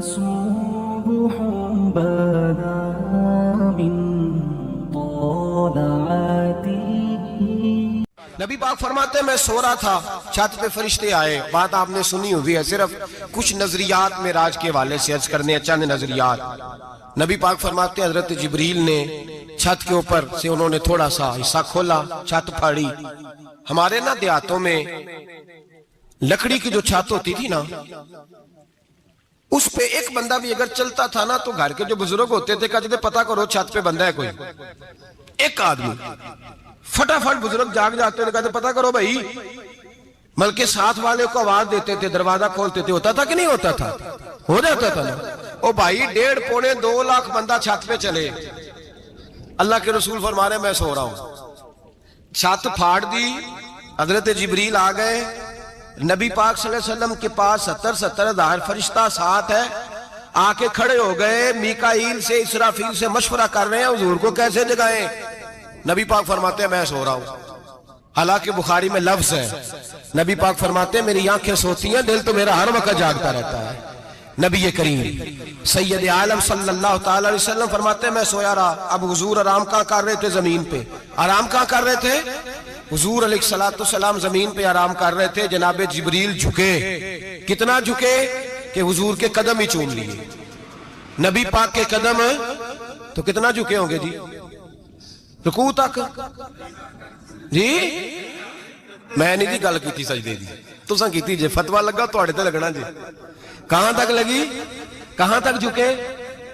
صبح بدا من طلعته. نبی پاک فرماتے ہیں میں سو رہا تھا، چھت پہ فرشتے آئے. بات آپ نے سنی ہوئی ہے، صرف کچھ نظریات معراج کے حوالے سے عرض کرنے ہیں، چند نظریات. نبی پاک فرماتے ہیں حضرت جبریل نے چھت کے اوپر سے انہوں نے تھوڑا سا حصہ کھولا، چھت پھاڑی. ہمارے نا دیہاتوں میں لکڑی کی جو چھت ہوتی تھی نا، اس پہ ایک بندہ بھی اگر چلتا تھا نا تو گھر کے جو بزرگ ہوتے تھے کہتے تھے پتہ کرو چھت پہ بندہ ہے کوئی. ایک آدمی فٹافٹ بزرگ جاگ جاتے تھے، کہتے پتہ کرو بھائی. بلکہ ساتھ والے کو آواز دیتے تھے، دروازہ کھولتے تھے. ہوتا تھا کہ نہیں ہوتا تھا؟ ہو جاتا تھا نا. او بھائی 1.5 پونے 2 لاکھ بندہ چھت پہ چلے. اللہ کے رسول فرما رہے ہیں میں سو رہا ہوں. چھت پھاڑ دی، حضرت جبریل آ گئے. نبی پاک صلی اللہ علیہ وسلم کے پاس 70 ہزار فرشتہ ساتھ ہے. آ کے کھڑے ہو گئے، میکائیل سے اسرافیل سے مشورہ کر رہے ہیں حضور کو کیسے جگائیں. نبی پاک فرماتے ہیں میں سو رہا ہوں. حالانکہ بخاری میں لفظ ہے، نبی پاک فرماتے ہیں میری آنکھیں سوتی ہیں، دل تو میرا ہر وقت جاگتا رہتا ہے. نبی کریم سید عالم صلی اللہ تعالی علیہ وسلم فرماتے ہیں میں سویا رہا. اب حضور آرام کہاں کر رہے تھے؟ زمین پہ. آرام کہاں کر رہے تھے؟ حضور علیہ السلام زمین پہ آرام کر رہے تھے. جناب جبریل جھکے. کتنا جھکے کہ حضور کے قدم ہی چوم لیے. نبی پاک کے قدم تو کتنا جھکے ہوں گے جی؟ رکوع تک. جی میں نہیں جی گل کی تھی سجدے دی، تساں کیتی جے. فتوہ لگا تواڈے تے لگنا جی. کہاں تک لگی؟ کہاں تک جھکے؟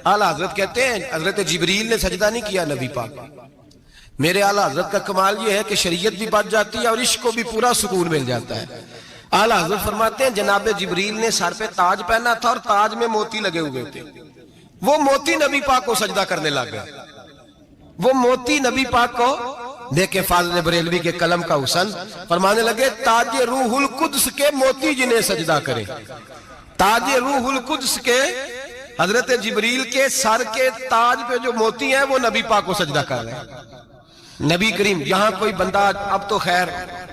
اعلیٰ حضرت کہتے ہیں حضرت جبریل نے سجدہ نہیں کیا نبی پاک. میرے اعلیٰ حضرت کا کمال یہ ہے کہ شریعت بھی بچ جاتی ہے اور عشق کو بھی پورا سکون مل جاتا ہے. اعلیٰ حضرت فرماتے ہیں جناب جبریل نے سر پہ تاج پہنا تھا اور تاج میں موتی لگے ہوئے تھے. وہ موتی نبی پاک کو سجدہ کرنے لگ گئے. وہ موتی نبی پاک کو دیکھیں فاضل بریلوی کے قلم کا حسن. فرمانے لگے تاج روح القدس کے موتی جنہیں سجدہ کرے. تاج روح القدس کے حضرت جبریل کے سر کے تاج پہ جو موتی ہیں وہ نبی پاک کو سجدہ کر رہے ہیں. نبی کریم یہاں کوئی بندہ، اب تو خیر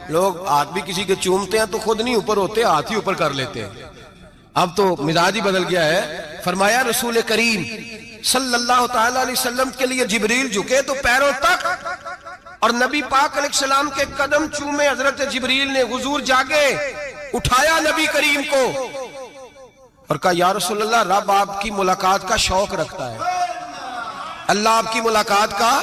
لوگ ہاتھ بھی کسی کے چومتے ہیں تو خود نہیں اوپر ہوتے، ہاتھ ہی اوپر کر لیتے ہیں. اب تو مزاج ہی بدل گیا ہے. فرمایا رسول کریم صلی اللہ تعالی علیہ وسلم کے لیے جبریل جھکے تو پیروں تک، اور نبی پاک علیہ السلام کے قدم چومے. حضرت جبریل نے حضور جاگے، اٹھایا نبی کریم کو اور کہا یا رسول اللہ رب آپ کی ملاقات کا شوق رکھتا ہے. اللہ آپ کی ملاقات کا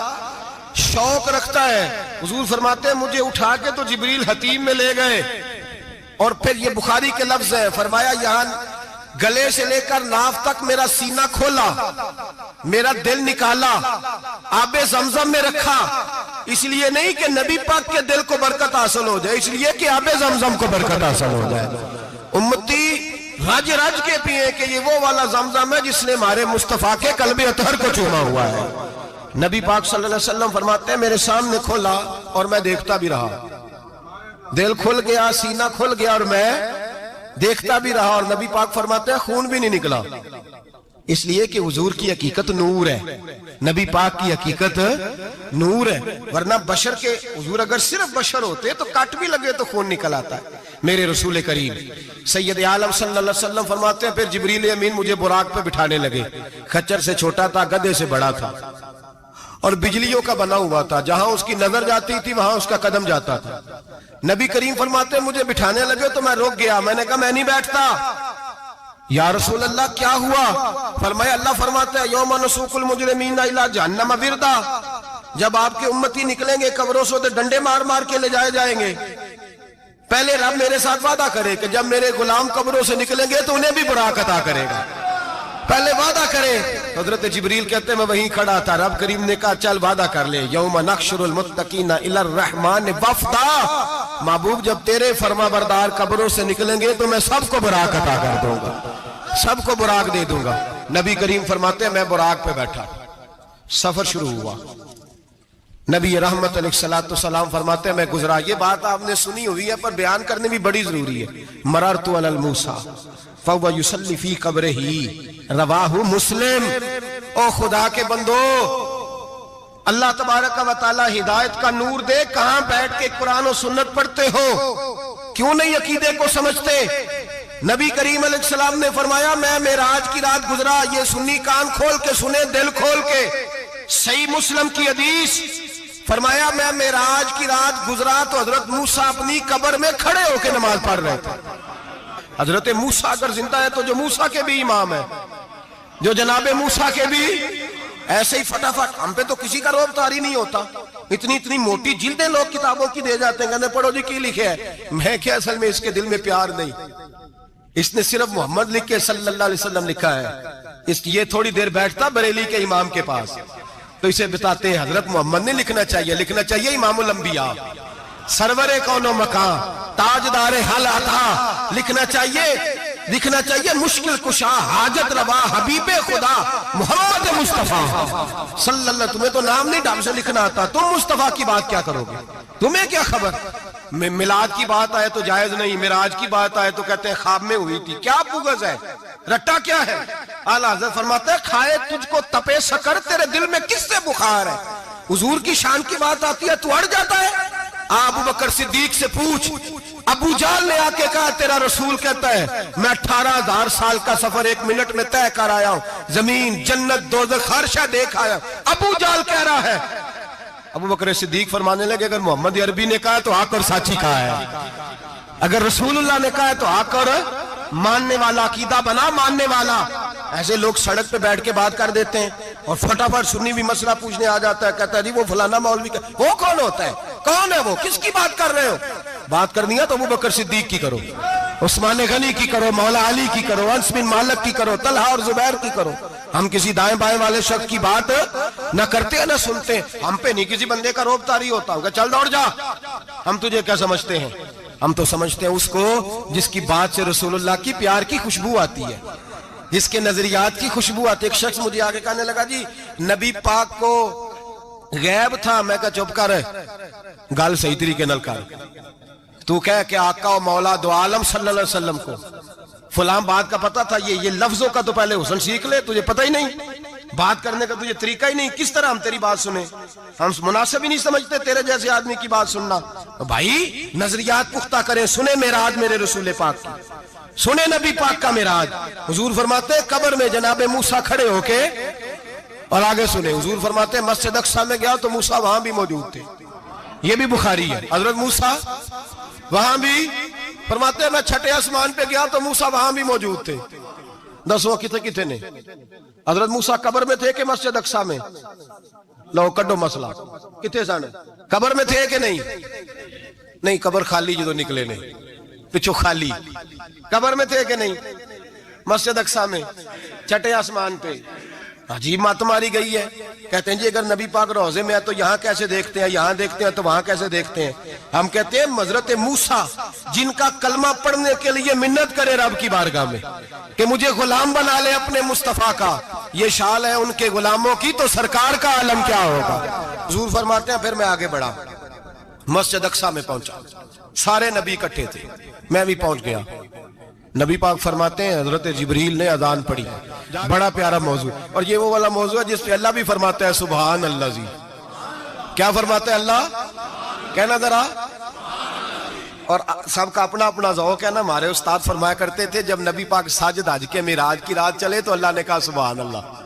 شوق رکھتا ہے. حضور فرماتے ہیں مجھے اٹھا کے تو جبریل حتیم میں لے گئے. اور پھر یہ بخاری کے لفظ ہے، فرمایا یہاں گلے سے لے کر ناف تک میرا سینہ کھولا، میرا دل نکالا، آب زمزم میں رکھا. اس لیے نہیں کہ نبی پاک کے دل کو برکت حاصل ہو جائے، اس لیے کہ آب زمزم کو برکت حاصل ہو جائے. امتی رج رج کے پیئے کہ یہ وہ والا زمزم ہے جس نے ہمارے مصطفیٰ کے قلب اطہر کو چوما ہوا ہے. نبی پاک صلی اللہ علیہ وسلم فرماتے ہیں میرے سامنے کھولا اور میں دیکھتا بھی رہا. دل کھل گیا، سینہ کھل گیا اور میں دیکھتا بھی رہا. اور نبی پاک فرماتے ہیں خون بھی نہیں نکلا، اس لیے کہ حضور کی حقیقت نور ہے. نبی پاک کی حقیقت نور ہے. ورنہ بشر کے حضور اگر صرف بشر ہوتے تو کٹ بھی لگے تو خون نکل آتا ہے. میرے رسول کریم سید عالم صلی اللہ علیہ وسلم فرماتے ہیں پھر جبریل امین مجھے براق پہ بٹھانے لگے. خچر سے چھوٹا تھا، گدھے سے بڑا تھا اور بجلیوں کا بنا ہوا تھا. جہاں اس کی نظر جاتی تھی وہاں اس کا قدم جاتا تھا. نبی کریم فرماتے ہیں مجھے بٹھانے لگے تو میں رک گیا. میں نے کہا میں نہیں بیٹھتا. یا رسول اللہ کیا ہوا؟ فرمایا اللہ فرماتے ہیں یوم نسوق المجرمین الی جہنم وردا. جب آپ کے امتی نکلیں گے قبروں سے ڈنڈے مار مار کے لے جائے جائیں گے. پہلے رب میرے ساتھ وعدہ کرے کہ جب میرے غلام قبروں سے نکلیں گے تو انہیں بھی براق عطا کرے گا. پہلے وعدہ کرے. حضرت جبریل کہتے ہیں میں وہیں کھڑا تھا. رب کریم نے کہا چل وعدہ کر لے. یوم نحشر المتقین الی الرحمن وفدا. محبوب جب تیرے فرما بردار قبروں سے نکلیں گے تو میں سب کو براق عطا کر دوں گا، سب کو براق دے دوں گا. نبی کریم فرماتے ہیں میں براق پہ بیٹھا. سفر شروع ہوا. نبی رحمت علیہ السلام فرماتے ہیں میں گزرا. یہ بات آپ نے سنی ہوئی ہے پر بیان کرنے بھی بڑی ضروری ہے. مررت علی الموسیٰ فَهُوَ يُصَلِّ فِي قَبْرِهِ رواہ مسلم. او خدا کے بندو، اللہ تبارک و تعالی ہدایت کا نور دے. کہاں بیٹھ کے قرآن و سنت پڑھتے ہو؟ کیوں نہیں عقیدے کو سمجھتے؟ نبی کریم علیہ السلام نے فرمایا میں معراج کی رات گزرا، یہ سنی کان کھول کے سنے، دل کھول کے، صحیح مسلم کی حدیث، فرمایا میں معراج کی رات گزرا تو حضرت موسیٰ اپنی قبر میں کھڑے ہو کے نماز پڑھ رہے تھے۔ حضرت موسیٰ اگر زندہ ہے تو جو موسیٰ کے بھی امام ہے، جو جناب موسیٰ کے بھی ایسے ہی فٹافٹ، ہم پہ تو کسی کا روب طاری نہیں ہوتا، اتنی موٹی جلدیں لوگ کتابوں کی دے جاتے ہیں، کہتے ہیں پڑھو جی کی لکھے ہے، میں کیا اصل میں اس کے دل میں پیار نہیں، اس نے صرف محمد لکھ کے صلی اللہ علیہ وسلم لکھا ہے، یہ تھوڑی دیر بیٹھتا بریلی کے امام کے پاس تو اسے بتاتے ہیں حضرت محمد نے لکھنا چاہیے امام الانبیاء، سرور کون و مکان، تاجدار حل عطا، لکھنا چاہیے مشکل کشا، حاجت روا، حبیب خدا محمد مصطفیٰ صلی اللہ۔ تمہیں تو نام نہیں ڈھنگ سے لکھنا آتا، تم مصطفیٰ کی بات کیا کرو گے؟ تمہیں کیا خبر؟ میلاد کی بات آئے تو جائز نہیں، معراج کی بات آئے تو کہتے ہیں خواب میں ہوئی تھی، کیا بغض ہے، رٹا کیا ہے؟ اعلیٰ حضرت فرماتے ہیں کھائے تجھ کو تپے سکر، تیرے دل میں کس سے بخار ہے؟ حضور کی شان کی بات آتی ہے تو اڑ جاتا ہے۔ ابو بکر صدیق سے پوچھ، ابو جہل نے آ کے کہا تیرا رسول کہتا ہے میں 18,000 سال کا سفر 1 منٹ میں طے کر آیا ہوں، زمین جنت دوزخ ہر شے دیکھ آیا۔ ابو جہل کہہ رہا ہے، ابو بکر صدیق فرمانے لگے اگر محمد عربی نے کہا تو آ کر سچی کہا ہے، اگر رسول اللہ نے کہا ہے تو آ کر ماننے والا، عقیدہ بنا ماننے والا۔ ایسے لوگ سڑک پہ بیٹھ کے بات کر دیتے ہیں اور فٹافٹ سنی بھی مسئلہ پوچھنے آ جاتا ہے، کہتا ہے جی وہ فلانا مولوی کا، وہ کون ہوتا ہے، کون ہے وہ، کس کی بات کر رہے ہو؟ بات کرنی ہے تو ابو بکر صدیق کی کرو، عثمان غنی کی کرو، مولا علی کی کرو، انس بن مالک کی کرو، طلحہ اور زبیر کی کرو۔ ہم کسی دائیں بائیں والے شخص کی بات نہ کرتے ہیں نہ سنتے ہیں، ہم پہ نہیں کسی بندے کا روب طاری ہوتا ہوگا چل دوڑ جا، ہم تجھے کیا سمجھتے ہیں؟ ہم تو سمجھتے ہیں اس کو جس کی بات سے رسول اللہ کی پیار کی خوشبو آتی ہے، جس کے نظریات کی خوشبو آتی ہے۔ ایک شخص مجھے آگے کہنے لگا جی نبی پاک کو غیب تھا، میں کہا چپ کر، گل صحیح طریقے نال کر، تو کہہ کہ آقا و مولا دو عالم صلی اللہ علیہ وسلم کو فلاں بات کا پتہ تھا، یہ لفظوں کا تو پہلے حسن سیکھ لے، تجھے پتہ ہی نہیں، بات کرنے کا تجھے طریقہ ہی نہیں، کس طرح ہم تیری بات سنیں؟ ہم مناسب ہی نہیں سمجھتے تیرے جیسے آدمی کی بات سننا۔ بھائی نظریات پختہ کریں، سنیں معراج میرے رسول پاک کی، سنیں نبی پاک کا معراج۔ حضور فرماتے ہیں قبر میں جناب موسیٰ کھڑے ہو کے، اور آگے سنیں حضور فرماتے ہیں مسجد اقصیٰ میں گیا تو موسیٰ وہاں بھی موجود تھے، یہ بھی بخاری ہے، حضرت موسیٰ وہاں بھی، فرماتے ہیں میں چھٹے آسمان پہ گیا تو موسیٰ وہاں بھی موجود تھے۔ دسو کتنے نے؟ حضرت موسیٰ قبر میں تھے کہ مسجد اقصیٰ میں؟ لو کڈو مسئلہ، کتنے سن؟ قبر میں تھے کہ نہیں؟ نہیں، قبر خالی جدو نکلے نے پچھو خالی، قبر میں تھے کہ نہیں؟ مسجد اقصیٰ میں، چھٹے آسمان پہ۔ عجیب مات ماری گئی ہے، کہتے ہیں جی اگر نبی پاک روزے میں ہے تو یہاں کیسے دیکھتے ہیں، یہاں دیکھتے ہیں تو وہاں کیسے دیکھتے ہیں؟ ہم کہتے ہیں حضرت موسیٰ جن کا کلمہ پڑھنے کے لیے منت کرے رب کی بارگاہ میں کہ مجھے غلام بنا لے اپنے مصطفیٰ کا، یہ شال ہے ان کے غلاموں کی، تو سرکار کا عالم کیا ہوگا؟ حضور فرماتے ہیں پھر میں آگے بڑھا، مسجد اقصیٰ میں پہنچا، سارے نبی اکٹھے تھے، میں بھی پہنچ گیا۔ نبی پاک فرماتے ہیں حضرت جبریل نے اذان پڑھی، بڑا پیارا موضوع، اور یہ وہ والا موضوع ہے جس پہ اللہ بھی فرماتا ہے سبحان اللہ جی، کیا فرماتا ہے اللہ؟ کہنا ذرا، اور سب کا اپنا اپنا ذوق ہے نا۔ ہمارے استاد فرمایا کرتے تھے جب نبی پاک ساجد حج کے معراج کی رات چلے تو اللہ نے کہا سبحان اللہ،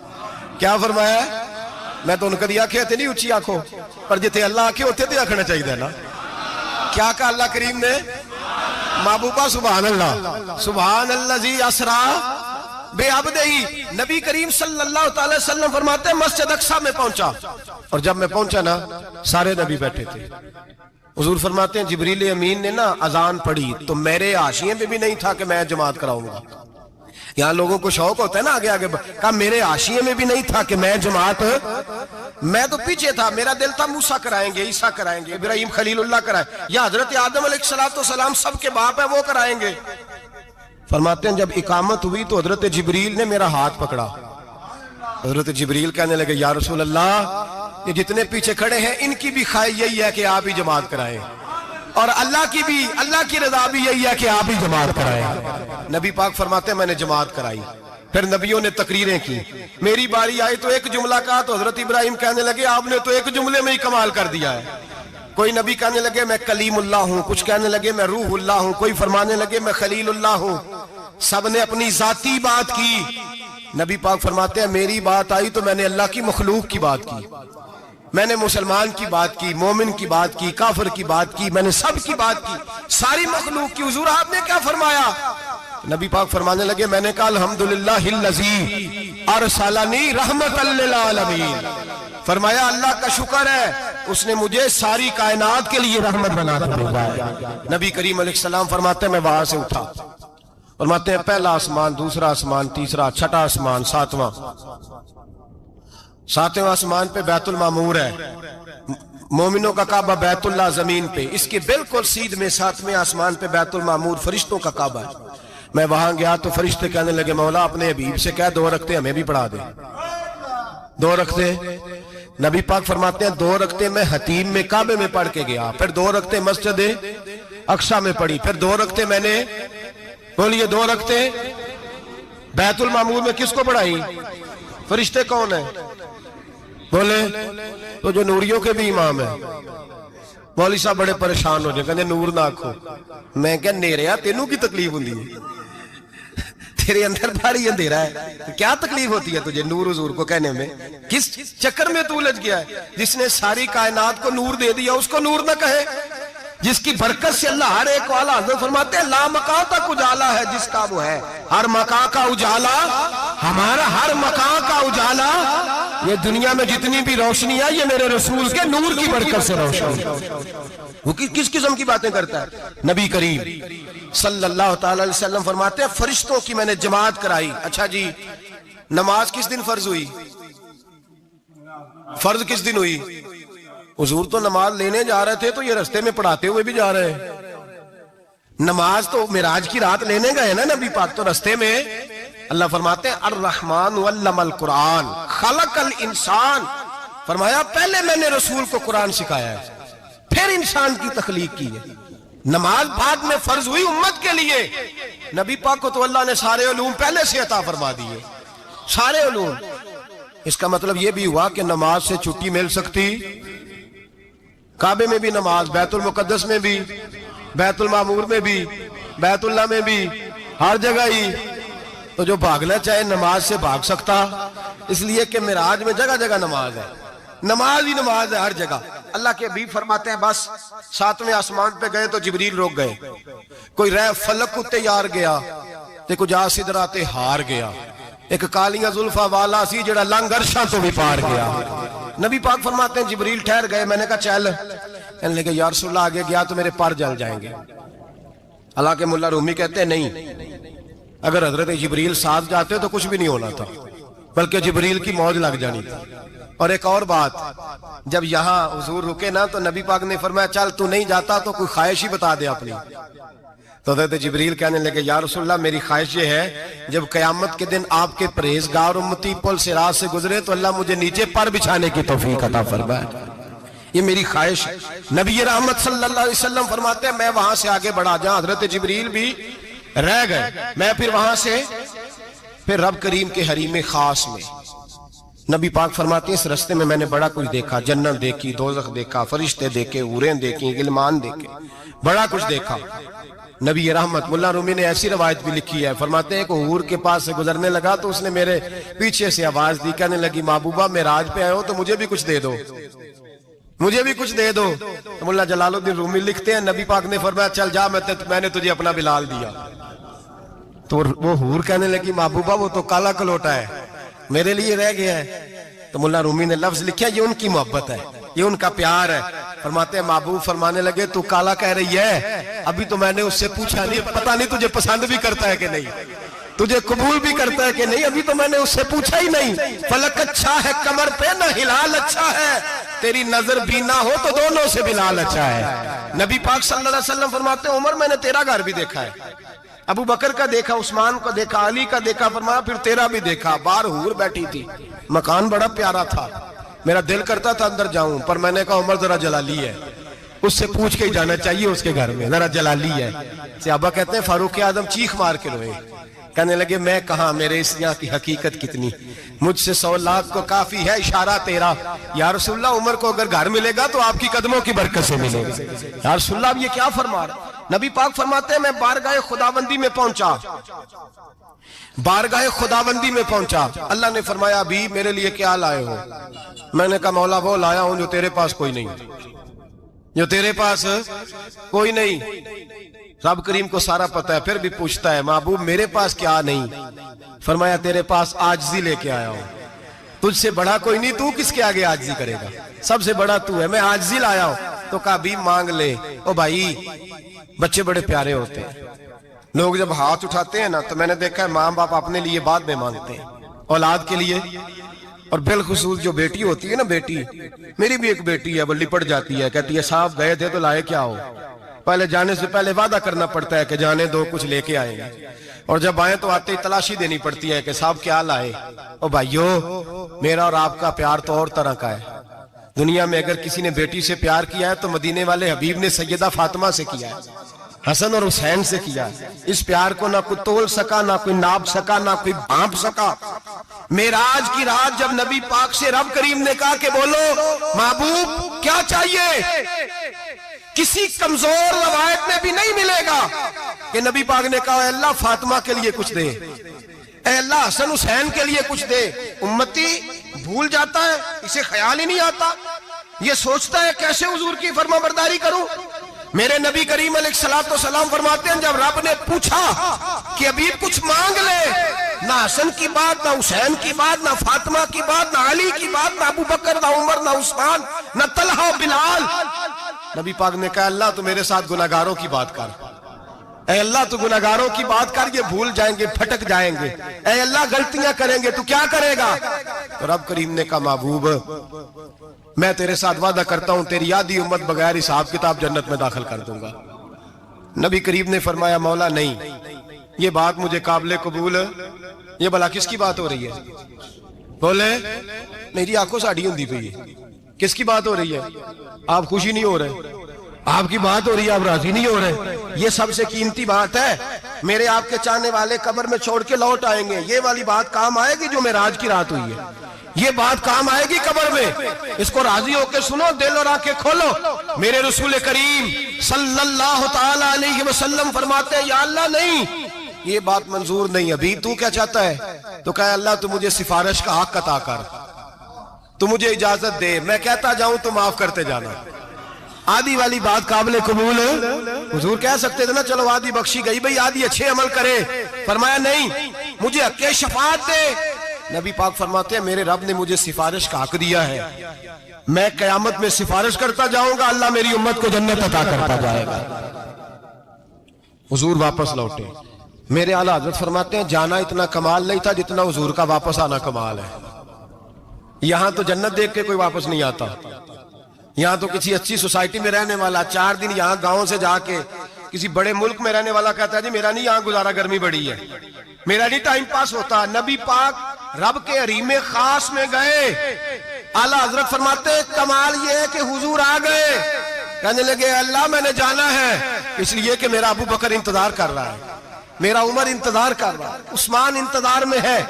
کیا فرمایا ہے؟ میں تو ان کو آنکھیں تھے نہیں اچھی آنکھوں پر، جتنے اللہ آنکھیں ہوتے تھے آنکھنا چاہیے نا۔ کیا کہا اللہ کریم نے؟ محبوبہ سبحان اللہ، سبحان الذی اسرا بے عبدہی۔ نبی کریم صلی اللہ تعالی وسلم فرماتے ہیں مسجد اقصیٰ میں پہنچا، اور جب میں پہنچا نا سارے نبی بیٹھے تھے۔ حضور فرماتے ہیں جبریل امین نے نا اذان پڑھی تو میرے حاشیے میں بھی نہیں تھا کہ میں جماعت کراؤں گا۔ یہاں لوگوں کو شوق ہوتا ہے نا آگے آگے، کہا میرے حاشیے میں بھی نہیں تھا کہ میں جماعت، میں تو پیچھے تھا، میرا دل تھا موسیٰ کرائیں گے، عیسیٰ کرائیں گے، ابراہیم خلیل اللہ کرائیں، یا حضرت آدم علیہ السلام سب کے باپ ہے وہ کرائیں گے۔ فرماتے ہیں جب اقامت ہوئی تو حضرت جبریل نے میرا ہاتھ پکڑا، حضرت جبریل کہنے لگے یا رسول اللہ یہ جتنے پیچھے کھڑے ہیں ان کی بھی خواہش یہی ہے کہ آپ ہی جماعت کرائیں، اور اللہ کی رضا بھی یہی ہے کہ آپ ہی جماعت کرائیں۔ نبی پاک فرماتے ہیں میں نے جماعت کرائی، پھر نبیوں نے تقریریں کی، میری باری آئی تو ایک جملہ کہا تو حضرت ابراہیم کہنے لگے آپ نے تو ایک جملے میں ہی کمال کر دیا ہے، کوئی نبی کہنے لگے میں کلیم اللہ ہوں، کچھ کہنے لگے میں روح اللہ ہوں، کوئی فرمانے لگے میں خلیل اللہ ہوں، سب نے اپنی ذاتی بات کی۔ نبی پاک فرماتے ہیں میری بات آئی تو میں نے اللہ کی مخلوق کی بات کی، میں نے مسلمان کی بات کی، مومن کی بات کی، کافر کی بات کی، میں نے سب کی بات کی، ساری مخلوق کی۔ حضور آپ نے کیا فرمایا؟ نبی پاک فرمانے لگے میں نے کہا الحمدللہ الذی ارسلنی رحمۃ للعالمین، فرمایا اللہ کا شکر ہے اس نے مجھے ساری کائنات کے لیے رحمت بنا کر بھیجا ہے۔ نبی کریم علیہ السلام فرماتے ہیں میں وہاں سے اٹھا، فرماتے ہیں پہلا آسمان، دوسرا آسمان، تیسرا، چھٹا آسمان، ساتواں آسمان پہ بیت المعمور ہے، مومنوں کا کعبہ بیت اللہ زمین پہ، اس کے بالکل سیدھ میں 7ویں آسمان پہ بیت المعمور فرشتوں کا کعبہ ہے۔ میں وہاں گیا تو فرشتے کہنے لگے مولا اپنے حبیب سے کہہ 2 رکعتیں ہمیں بھی پڑھا دے۔ 2 رکعتیں نبی پاک فرماتے ہیں 2 رکعتیں میں حتیم میں کعبے میں پڑھ کے گیا، پھر 2 رکعتیں مسجد اقصی میں پڑھی، پھر 2 رکعتیں میں نے بولیے 2 رکعتیں بیت المعمور میں کس کو پڑھائی؟ فرشتے کون ہیں؟ بولے تو جو نوریوں کے بھی امام ہیں۔ مولوی صاحب بڑے پریشان ہو جائے، کہتے نور نہ آکھو۔ میں کہ نیریا تینوں کی تکلیف ہوندی ہے، تیرے اندر بھاری اندھیرا ہے، کیا تکلیف ہوتی ہے تجھے نور حضور کو کہنے میں؟ کس چکر میں تو الجھ گیا ہے؟ جس نے ساری کائنات کو نور دے دیا اس کو نور نہ کہے؟ جس کی برکت سے اللہ ہر ایک والا، حضرت فرماتے ہیں لا مکان تک اجالا ہے جس کا وہ ہے، ہر مکان کا اجالا ہمارا، ہر مکان کا اجالا، یہ دنیا میں جتنی بھی روشنی ہے یہ میرے رسول کے نور کی برکت سے روشن ہے۔ وہ کس قسم کی باتیں کرتا ہے؟ نبی کریم صلی اللہ تعالی علیہ وسلم فرماتے ہیں فرشتوں کی میں نے جماعت کرائی۔ اچھا جی نماز کس دن فرض ہوئی؟ فرض کس دن ہوئی؟ حضور تو نماز لینے جا رہے تھے تو یہ رستے میں پڑھاتے ہوئے بھی جا رہے ہیں۔ نماز تو معراج کی رات لینے گئے نا نبی پاک، تو رستے میں اللہ فرماتے ہیں الرحمن علم القرآن خلق الانسان، فرمایا پہلے میں نے رسول کو قرآن سکھایا ہے پھر انسان کی تخلیق کی ہے۔ نماز بعد میں فرض ہوئی امت کے لیے، نبی پاک کو تو اللہ نے سارے علوم پہلے سے عطا فرما دیے، سارے علوم۔ اس کا مطلب یہ بھی ہوا کہ نماز سے چھٹی مل سکتی، کعبے میں بھی نماز، بیت المقدس میں بھی، بیت المعمور میں بھی، بیت اللہ میں بھی، ہر جگہ ہی۔ تو جو بھاگنا چاہے نماز سے بھاگ سکتا، اس لیے کہ معراج میں جگہ جگہ نماز ہے، نماز ہی نماز ہے ہر جگہ۔ اللہ کے حبیب فرماتے ہیں بس 7ویں آسمان پہ گئے تو جبریل روک گئے، کوئی رہ فلک کو تیار گیا تے کچھ سدرا تے ہار گیا، ایک کالیاں زلفاں والا سی جڑا لنگ عرشاں تو بھی پار گیا۔ نبی پاک فرماتے ہیں جبریل ٹھہر گئے، میں نے کہا چل، کہنے لگے یا رسول اللہ آگے گیا تو میرے پر جل جائیں گے۔ حالانکہ ملا رومی کہتے ہیں نہیں، اگر حضرت جبریل ساتھ جاتے تو کچھ بھی نہیں ہونا تھا، بلکہ جبریل کی موج لگ جانی تھی۔ اور ایک اور بات، جب یہاں حضور رکے نا تو نبی پاک نے فرمایا چل تو نہیں جاتا تو کوئی خواہش ہی بتا دے اپنی۔ تو حضرت جبریل کہنے لگے یا رسول اللہ میری خواہش یہ ہے جب قیامت کے دن آپ کے پرہیزگار امتی پل صراط سے گزرے تو اللہ مجھے نیچے پر بچھانے کی توفیق عطا فرمائے، یہ میری خواہش ہے۔ نبی رحمت صلی اللہ علیہ وسلم فرماتے ہیں میں وہاں سے آگے بڑھا جہاں حضرت جبریل بھی رہ گئے، میں پھر وہاں سے پھر رب کریم کے حریم خاص میں۔ نبی پاک فرماتے ہیں اس رستے میں میں نے بڑا کچھ دیکھا، جنت دیکھی، دوزخ دیکھا، فرشتے دیکھے، حوریں دیکھی، غلمان دیکھے، بڑا کچھ دیکھا۔ نبی رحمت ملا رومی نے ایسی روایت بھی لکھی ہے، فرماتے ہیں کہ حور کے پاس سے گزرنے لگا تو اس نے میرے پیچھے سے آواز دی، کہنے لگی محبوبہ معراج پہ آئے ہو تو مجھے بھی کچھ دے دو، مجھے بھی کچھ دے دو۔ تو ملا جلال الدین رومی لکھتے ہیں نبی پاک نے فرمایا چل جا میں نے تجھے اپنا بلال دیا۔ تو وہ حور کہنے لگی محبوبہ وہ تو کالا کلوٹا ہے، میرے لیے رہ گیا ہے۔ تو ملا رومی نے لفظ لکھا یہ ان کی محبت ہے، یہ ان کا پیار ہے۔ فرماتے ہیں محبوب فرمانے لگے تو کالا کہہ رہی ہے، ابھی تو میں نے اس سے پوچھا نہیں، پتہ نہیں تجھے پسند بھی کرتا ہے کہ نہیں، تجھے قبول بھی کرتا ہے کہ نہیں، ابھی تو میں نے اس سے پوچھا ہی نہیں۔ فلک اچھا ہے کمر پہ نہ ہلال اچھا ہے، تیری نظر بینا ہو تو دونوں سے بلال اچھا ہے۔ نبی پاک صلی اللہ علیہ وسلم فرماتے ہیں عمر میں نے تیرا گھر بھی دیکھا ہے، ابو بکر کا دیکھا، عثمان کا دیکھا، علی کا دیکھا، فرمایا پھر تیرا بھی دیکھا۔ باہر حور بیٹھی تھی، مکان بڑا پیارا تھا، میرا دل کرتا تھا اندر جاؤں، پر میں نے کہا عمر ذرا جلالی ہے، اس سے پوچھ کے ہی جانا چاہیے اس کے گھر میں، ذرا جلالی ہے۔ صحابہ کہتے ہیں فاروق اعظم چیخ مار کے روئے، کہنے لگے میں کہاں، میرے اس یہاں کی حقیقت کتنی، مجھ سے 100 لاکھ کو کافی ہے اشارہ تیرا۔ یا رسول اللہ عمر کو اگر گھر ملے گا تو آپ کی قدموں کی برکت سے ملے گا۔ یا رسول اللہ اب یہ کیا فرما رہا؟ نبی پاک فرماتے ہیں میں بارگاہ خداوندی میں پہنچا، بارگاہ خداوندی میں پہنچا، اللہ نے فرمایا ابھی میرے لیے کیا لائے ہو؟ میں نے کہا مولا وہ لایا ہوں جو تیرے پاس کوئی نہیں، جو تیرے پاس کوئی نہیں۔ رب کریم کو سارا پتہ ہے، پھر بھی پوچھتا ہے محبوب میرے پاس کیا نہیں؟ فرمایا تیرے پاس عاجزی لے کے آیا ہوں، تجھ سے بڑا کوئی نہیں، تو کس کے آگے عاجزی کرے گا، سب سے بڑا تو ہے، میں عاجزی لایا ہوں۔ تو کہا بھی مانگ لے۔ او بھائی بچے بڑے پیارے ہوتے ہیں، لوگ جب ہاتھ اٹھاتے ہیں نا تو میں نے دیکھا ہے ماں باپ اپنے لیے بعد میں مانگتے ہیں، اولاد کے لیے، اور بالخصوص جو بیٹی ہوتی ہے نا، بیٹی میری بھی ایک بیٹی ہے، وہ لپٹ جاتی ہے، کہتی ہے صاحب گئے تھے تو لائے کیا ہو؟ پہلے جانے سے پہلے وعدہ کرنا پڑتا ہے کہ جانے دو کچھ لے کے آئیں گے، اور جب آئیں تو آتے ہی تلاشی دینی پڑتی ہے کہ صاحب کیا لائے۔ او بھائیو میرا اور آپ کا پیار تو اور طرح کا ہے، دنیا میں اگر کسی نے بیٹی سے پیار کیا ہے تو مدینے والے حبیب نے سیدہ فاطمہ سے کیا ہے، حسن اور حسین سے کیا ہے۔ اس پیار کو نہ کوئی تول سکا، نہ کوئی ناپ سکا، نہ کوئی بھانپ سکا۔ معراج کی رات جب نبی پاک سے رب کریم نے کہا کہ بولو محبوب کیا چاہیے، کسی کمزور روایت میں بھی نہیں ملے گا کہ نبی پاک نے کہا اے اللہ فاطمہ کے لیے کچھ دے، اے اللہ حسن حسین کے لیے کچھ دے۔ امتی بھول جاتا ہے، اسے خیال ہی نہیں آتا، یہ سوچتا ہے کیسے حضور کی فرما برداری کروں۔ میرے نبی کریم علیہ السلام فرماتے ہیں جب رب نے پوچھا کہ ابھی کچھ مانگ لے، نہ حسن کی بات، نہ حسین کی بات، نہ فاطمہ کی بات، نہ علی کی بات، نہ ابو بکر، نہ عمر، نہ عثمان، نہ طلحہ بلال، نبی پاک نے کہا اللہ تو میرے ساتھ گناہگاروں کی بات کر، اے اللہ تو گناہگاروں کی بات کر، یہ بھول جائیں گے، پھٹک جائیں گے، اے اللہ غلطیاں کریں گے تو کیا کرے گا؟ تو رب کریم نے کہا محبوب میں تیرے ساتھ وعدہ کرتا ہوں تیری آدھی امت بغیر حساب کتاب جنت میں داخل کر دوں گا۔ نبی کریم نے فرمایا مولا نہیں، یہ بات مجھے قابل قبول، یہ بھلا کس کی بات ہو رہی ہے؟ بولے میری آنکھوں سے اڑی ہوندی پئی ہے، کس کی بات ہو رہی ہے؟ آپ خوشی نہیں ہو رہے، آپ کی بات ہو رہی ہے، آپ راضی نہیں ہو رہے، یہ سب سے قیمتی بات ہے۔ میرے آپ کے چاہنے والے قبر میں چھوڑ کے لوٹ آئیں گے، یہ والی بات کام آئے گی جو معراج کی رات ہوئی ہے، یہ بات کام آئے گی قبر میں، اس کو راضی ہو کے سنو، دل اور آنکھیں کھولو۔ میرے رسول کریم صلی اللہ تعالی علیہ وسلم فرماتے ہیں یا اللہ نہیں، یہ بات منظور نہیں، ابھی تو کیا چاہتا ہے؟ تو کہا اللہ تو مجھے سفارش کا حق عطا کر، تو مجھے اجازت دے، میں کہتا جاؤں تو معاف کرتے جانا۔ آدھی والی بات قابل قبول حضور کہہ سکتے تھے نا چلو آدھی بخشی گئی بھئی آدھی اچھے عمل کرے، فرمایا نہیں مجھے حق شفاعت دے۔ نبی پاک فرماتے ہیں میرے رب نے مجھے سفارش کا حق دیا ہے، میں قیامت میں سفارش کرتا جاؤں گا، اللہ میری امت کو جنت عطا کرتا جائے گا۔ حضور واپس لوٹے، میرے اعلیٰ حضرت فرماتے ہیں جانا اتنا کمال نہیں تھا جتنا حضور کا واپس آنا کمال ہے۔ یہاں تو جنت دیکھ کے کوئی واپس نہیں آتا، یہاں تو کسی اچھی سوسائٹی میں رہنے والا 4 دن یہاں گاؤں سے جا کے کسی بڑے ملک میں رہنے والا کہتا ہے جی میرا نہیں یہاں گزارا، گرمی بڑی ہے، میرا نہیں ٹائم پاس ہوتا۔ نبی پاک رب کے حریم خاص میں گئے، اعلیٰ حضرت فرماتے ہیں کمال یہ ہے کہ حضور آ گئے، کہنے لگے اللہ میں نے جانا ہے، اس لیے کہ میرا ابو بکر انتظار کر رہا ہے، میرا عمر انتظار کر رہا ہے، عثمان انتظار میں ہے،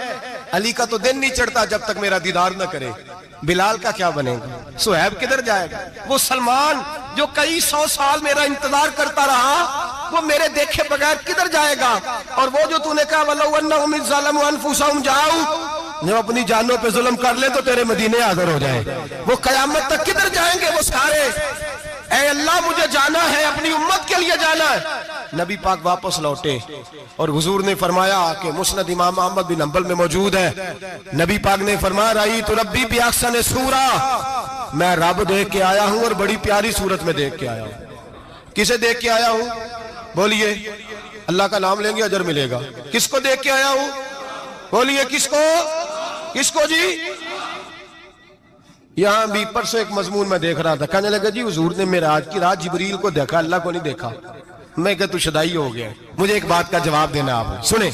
علی کا تو دن نہیں چڑھتا جب تک میرا دیدار نہ کرے، بلال کا کیا بنے گا، صہیب کدھر جائے گا، وہ سلمان جو کئی 100 سال میرا انتظار کرتا رہا وہ میرے دیکھے بغیر کدھر جائے گا، اور وہ جو تو نے کہا وَلَوْ أَنَّهُمْ إِذْ ظَلَمُوا أَنفُسَهُمْ جَاءُوا، جو اپنی جانوں پہ ظلم کر لے تو تیرے مدینے حاضر ہو جائے، وہ قیامت تک کدھر جائیں گے وہ سارے؟ اے اللہ مجھے جانا ہے، اپنی امت کے لیے جانا ہے۔ نبی پاک واپس لوٹے اور حضور نے فرمایا کہ مسند امام احمد بن حنبل میں موجود ہے، نبی پاک نے فرمایا رأیت ربی بأحسن صورہ، میں رب دیکھ کے آیا ہوں اور بڑی پیاری صورت میں دیکھ کے آیا ہوں۔ کسے دیکھ کے آیا ہوں؟ بولیے، اللہ کا نام لیں گے اجر ملے گا۔ کس کو دیکھ کے آیا ہوں؟ بولیے کس کو؟ کس کو جی؟ یہاں بھی پرسوں ایک مضمون میں دیکھ رہا تھا، کہنے لگا جی حضور نے معراج کی رات جبریل کو دیکھا، اللہ کو نہیں دیکھا۔ میں کہا تو شدائی ہو گیا، مجھے ایک بات کا جواب دینا آپ سنیں،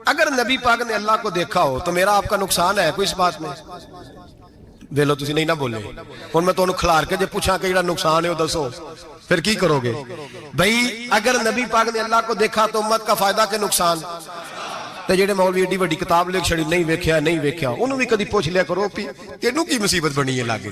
اگر نبی پاک نے اللہ کو دیکھا ہو تو میرا آپ کا نقصان ہے کوئی اس بات میں؟ ویلو تسی نہیں نہ بولے، اور میں تو انہوں کھلار کے جب پوچھا کہ یہ نقصان ہے وہ دسو، پھر کی کرو گے؟ بھئی اگر نبی پاک نے اللہ کو دیکھا تو امت کا فائدہ کہ نقصان؟ ਤੇ ਜਿਹੜੇ ਮੌਲਵੀ ਏਡੀ ਵੱਡੀ ਕਿਤਾਬ ਲਿਖ ਛੜੀ ਨਹੀਂ ਵੇਖਿਆ ਉਹਨੂੰ ਵੀ ਕਦੀ ਪੁੱਛ ਲਿਆ ਕਰੋ ਵੀ ਤੈਨੂੰ ਕੀ ਮੁਸੀਬਤ ਬਣੀ ਹੈ ਲਾਗੇ,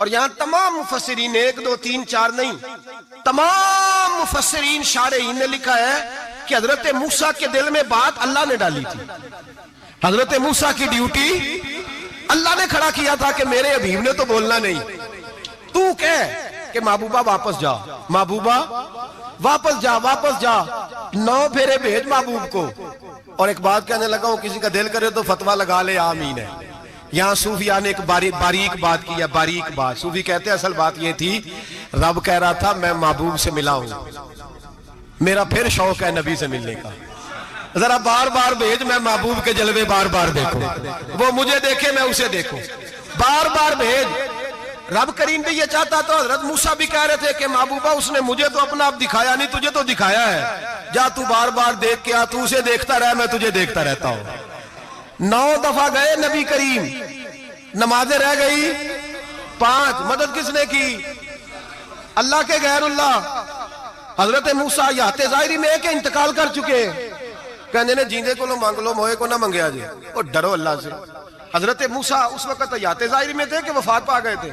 اور یہاں تمام مفسرین، 1 2 3 4 نہیں، تمام مفسرین شارحین نے لکھا ہے کہ حضرت موسیٰ کے دل میں بات اللہ نے ڈالی تھی. حضرت موسیٰ کی ڈیوٹی اللہ نے کھڑا کیا تھا کہ میرے حبیب نے تو بولنا نہیں، تو کہہ کہ محبوبہ واپس جا، محبوبہ واپس جا، واپس جا، 9 پھیرے بھیج محبوب کو. اور ایک بات کہنے لگا ہوں، کسی کا دل کرے تو فتویٰ لگا لے، آمین ہے. یہاں صوفیاء نے ایک باریک بات کی ہے، باریک بات. صوفی کہتے ہیں اصل بات یہ تھی، رب کہہ رہا تھا میں محبوب سے ملا ہوں، میرا پھر شوق ہے نبی سے ملنے کا، ذرا بار بار بھیج، میں محبوب کے جلوے بار بار دیکھوں، وہ مجھے دیکھے میں اسے دیکھوں، بار بار بھیج. رب کریم بھی یہ چاہتا تو حضرت موسیٰ بھی کہہ رہے تھے کہ محبوبہ اس نے مجھے تو اپنا اب دکھایا نہیں، تجھے تو دکھایا ہے، جا تو بار بار دیکھ کے آ، تو اسے دیکھتا رہ، میں تجھے دیکھتا رہتا ہوں. 9 دفعہ گئے نبی کریم، نمازیں رہ گئی 5. مدد کس نے کی؟ اللہ کے غیر اللہ. حضرت موسیٰ یات ظاہری میں کہ انتقال کر چکے، کہنے نے جیندے کو نہ مانگ لو، موئے کو نہ منگیا جی، اور ڈرو اللہ سے. حضرت موسیٰ اس وقت یات ظاہری میں تھے کہ وفات پا گئے تھے.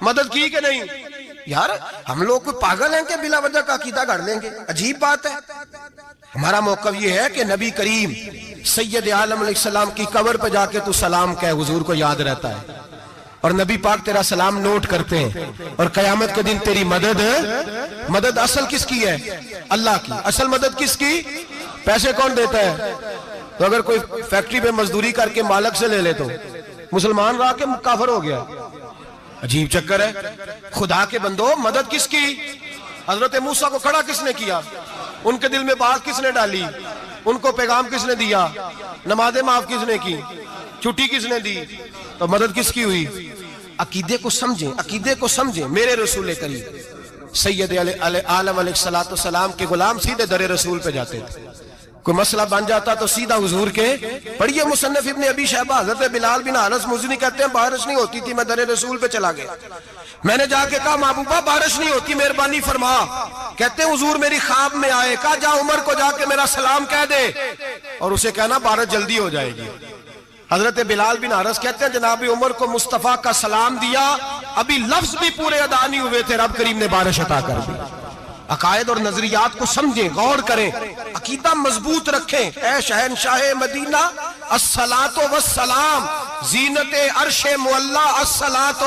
مدد کی کہ نہیں؟ یار ہم لوگ کوئی پاگل ہیں کہ بلا وجہ کا عقیدہ گھڑ لیں گے؟ عجیب بات ہے. ہمارا موقف یہ ہے کہ نبی کریم سید عالم علیہ السلام کی قبر پہ جا کے تو سلام کہے، حضور کو یاد رہتا ہے، اور نبی پاک تیرا سلام نوٹ کرتے ہیں. اور قیامت کے دن تیری مدد اصل کس کی ہے؟ اللہ کی. اصل مدد کس کی؟ پیسے کون دیتا ہے؟ تو اگر کوئی فیکٹری پہ مزدوری کر کے مالک سے لے لے تو مسلمان رہا کے کافر ہو گیا. عجیب چکر ہے. خدا کے بندو، مدد کس کی؟ حضرت موسیٰ کو کھڑا کس نے کیا؟ ان کے دل میں بات کس نے ڈالی؟ ان کو پیغام کس نے دیا؟ نمازیں معاف کس نے کی؟ چھٹی کس نے دی؟ تو مدد کس کی ہوئی؟ عقیدے کو سمجھیں، عقیدے کو سمجھیں. میرے رسول کریم سید عالم علیہ السلام کے غلام سیدھے در رسول پہ جاتے تھے. کوئی مسئلہ بن جاتا تو سیدھا حضور کے. پڑھیے مصنف ابن ابی شیبہ، حضرت بلال بن حارث مزنی کہتے ہیں بارش نہیں ہوتی تھی، میں در رسول پہ چلا گیا، میں نے جا کے کہا محبوبہ بارش نہیں ہوتی، مہربانی فرما. کہتے ہیں حضور میری خواب میں آئے، کہا جا عمر کو جا کے میرا سلام کہہ دے اور اسے کہنا بارش جلدی ہو جائے گی. حضرت بلال بن حارث کہتے ہیں جناب عمر کو مصطفیٰ کا سلام دیا، ابھی لفظ بھی پورے ادا نہیں ہوئے تھے، رب کریم نے بارش عطا کر دی. عقائد اور نظریات کو سمجھیں، غور کریں، عقیدہ مضبوط رکھیں. اے شہنشاہ مدینہ الصلاۃ والسلام، زینت عرش معلی الصلاۃ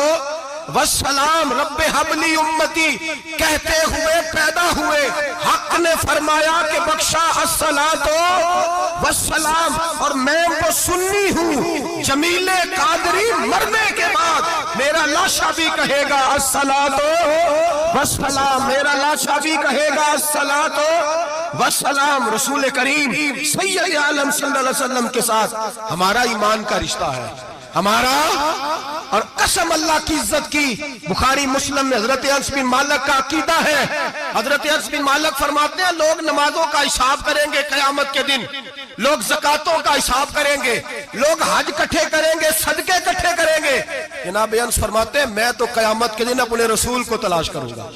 والسلام، رب حبلی امتی کہتے ہوئے پیدا ہوئے، حق نے فرمایا کہ بخشا الصلاۃ والسلام. اور میں وہ سنی ہوں، جمیل قادری مرنے کے بعد میرا لاشا بھی کہے گا الصلاۃ والسلام، میرا لاشا بھی کہے گا الصلاۃ والسلام. رسول کریم سید عالم صلی اللہ علیہ وسلم کے ساتھ ہمارا ایمان کا رشتہ ہے، ہمارا. اور قسم اللہ کی عزت کی، بخاری مسلم میں حضرت انس بن مالک کا عقیدہ ہے. حضرت انس بن مالک فرماتے ہیں لوگ نمازوں کا حساب کریں گے قیامت کے دن، لوگ زکاتوں کا حساب کریں گے، لوگ حج کٹھے کریں گے، صدقے کٹھے کریں گے. جناب انس فرماتے ہیں میں تو قیامت کے دن اپنے رسول کو تلاش کروں گا،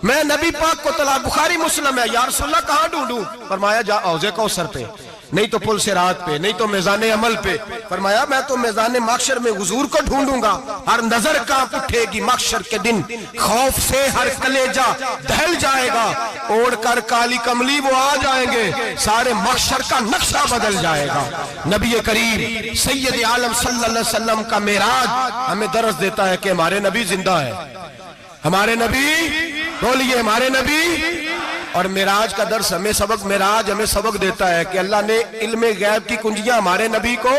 میں نبی پاک کو تلاش. بخاری مسلم ہے. یا رسول اللہ کہاں ڈھونڈوں؟ فرمایا جا حوض کوثر پہ، نہیں تو پل صراط پہ، نہیں تو میزان عمل پہ. فرمایا میں تو میزان محشر میں حضور کو ڈھونڈوں گا. ہر نظر کانپ اٹھے گی محشر کے دن، خوف سے ہر کلیجہ دہل جائے گا، اوڑھ کر کالی کملی وہ آ جائیں گے، سارے محشر کا نقشہ بدل جائے گا. نبی کریم سید عالم صلی اللہ علیہ وسلم کا معراج ہمیں درس دیتا ہے کہ ہمارے نبی زندہ ہے، ہمارے نبی، بولیے ہمارے نبی. اور معراج کا درس ہمیں معراج ہمیں سبق دیتا ہے کہ اللہ نے علم غیب کی کنجیاں ہمارے نبی کو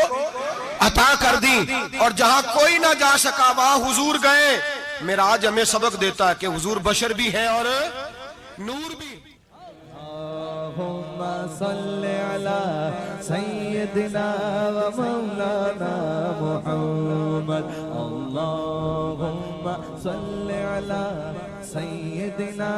عطا کر دی، اور جہاں کوئی نہ جا سکا وہاں حضور گئے. معراج ہمیں سبق دیتا ہے کہ حضور بشر بھی ہے اور نور بھی. اللہم صلی علی سیدنا و مولانا محمد، اللہم صلی علی سیدنا